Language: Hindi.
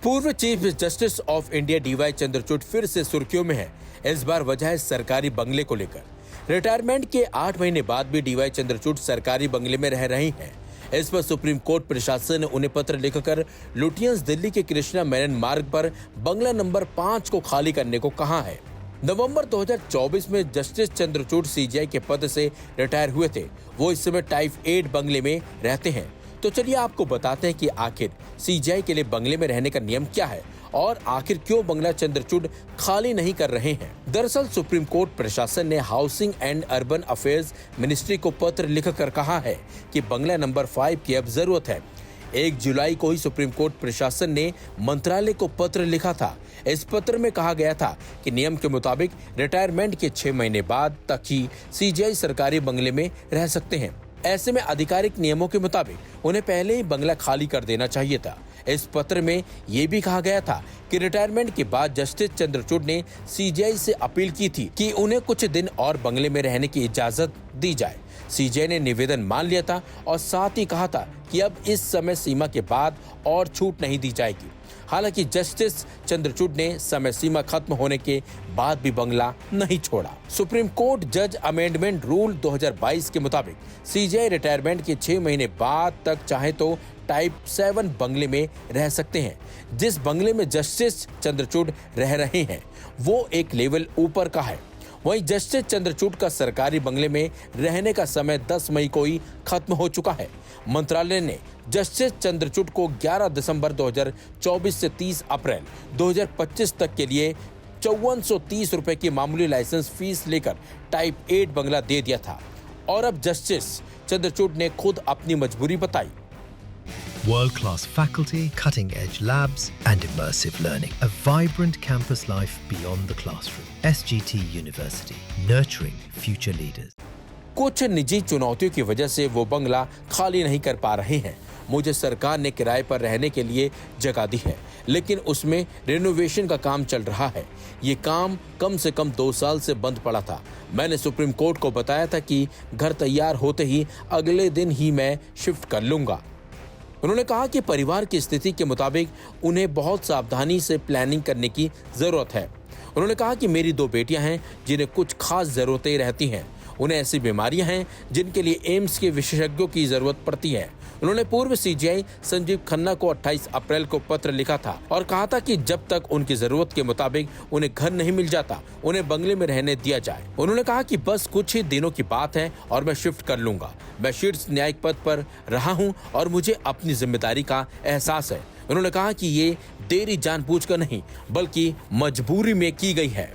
पूर्व chief justice of India DY Chandrachud फिर से सुर्खियों में है। इस बार वजह है सरकारी बंगले को लेकर। रिटायरमेंट के 8 महीने बाद भी डीवाई चंद्रचूड़ सरकारी बंगले में रह रही हैं। इस पर सुप्रीम कोर्ट प्रशासन ने उन्हें पत्र लिखकर लुटियंस दिल्ली के कृष्णा मेनन मार्ग पर बंगला नंबर 5 को खाली करने को कहा है। नवंबर 2024 में जस्टिस चंद्रचूड़ सीजेआई के पद से रिटायर हुए थे। वो इस समय टाइप 8 बंगले में रहते हैं। तो चलिए आपको बताते हैं कि आखिर सीजेआई के लिए बंगले में रहने का नियम क्या है और आखिर क्यों बंगला चंद्रचूड़ खाली नहीं कर रहे हैं। दरअसल सुप्रीम कोर्ट प्रशासन ने housing and urban affairs ministry को पत्र लिखकर कहा है कि बंगला नंबर 5 की अब जरूरत है। 1 जुलाई को ही सुप्रीम कोर्ट प्रशासन ने मंत्रालय को पत्र लिखा था। इस पत्र में कहा गया था कि नियम के मुताबिक रिटायरमेंट के 6 महीने बाद तक ही सीजेआई सरकारी बंगले में रह सकते हैं। ऐसे में आधिकारिक नियमों के मुताबिक उन्हें पहले ही बंगला खाली कर देना चाहिए था। इस पत्र में ये भी कहा गया था कि रिटायरमेंट के बाद जस्टिस चंद्रचूड़ ने सीजेआई से अपील की थी कि उन्हें कुछ दिन और बंगले में रहने की इजाजत दी जाए। सीजेआई ने निवेदन मान लिया था और साथ ही कहा था कि अब इस समय सीमा के बाद और छूट नहीं दी जाएगी। हालांकि जस्टिस चंद्रचूड़ ने समय सीमा खत्म होने के बाद भी बंगला नहीं छोड़ा। सुप्रीम कोर्ट जज अमेंडमेंट रूल 2022 के मुताबिक सीजेआई रिटायरमेंट के 6 महीने बाद तक चाहे तो टाइप 7 बंगले में रह सकते हैं। जिस बंगले में जस्टिस चंद्रचूड़ रह रहे हैं वो एक लेवल ऊपर का है। वहीं जस्टिस चंद्रचूड़ का सरकारी बंगले में रहने का समय 10 मई को ही खत्म हो चुका है। मंत्रालय ने जस्टिस चंद्रचूड़ को 11 दिसंबर 2024 से 30 अप्रैल 2025 तक के लिए 5430 रुपए की मामूली लाइसेंस फीस लेकर टाइप 8 बंगला दे दिया था और अब जस्टिस चंद्रचूड़ ने खुद अपनी मजबूरी बताई। World-class faculty, cutting-edge labs and immersive learning. A vibrant campus life beyond the classroom. SGT University, nurturing future leaders. कुछ निजी चुनौतियों की वजह से वो बंगला खाली नहीं कर पा रहे हैं। मुझे सरकार ने किराए पर रहने के लिए जगह दी है, लेकिन उसमें रिनोवेशन का काम चल रहा है। ये काम कम से कम 2 साल से बंद पड़ा था। मैंने सुप्रीम कोर्ट को बताया था कि घर तैयार होते ही अगले दिन ही मैं शिफ्ट कर लूंगा। उन्होंने कहा कि परिवार की स्थिति के मुताबिक उन्हें बहुत सावधानी से प्लानिंग करने की जरूरत है। उन्होंने कहा कि मेरी 2 बेटियां हैं जिन्हें कुछ खास जरूरतें रहती हैं। उन्हें ऐसी बीमारियां हैं जिनके लिए एम्स के विशेषज्ञों की जरूरत पड़ती है। उन्होंने पूर्व सीजेआई संजीव खन्ना को 28 अप्रैल को पत्र लिखा था और कहा था कि जब तक उनकी जरूरत के मुताबिक उन्हें घर नहीं मिल जाता उन्हें बंगले में रहने दिया जाए। उन्होंने कहा कि बस कुछ ही दिनों की बात है और मैं शिफ्ट कर लूंगा। मैं शीर्ष न्यायिक पद पर रहा हूं और मुझे अपनी जिम्मेदारी का एहसास है। उन्होंने कहा कि ये देरी जानबूझकर नहीं बल्कि मजबूरी में की गई है।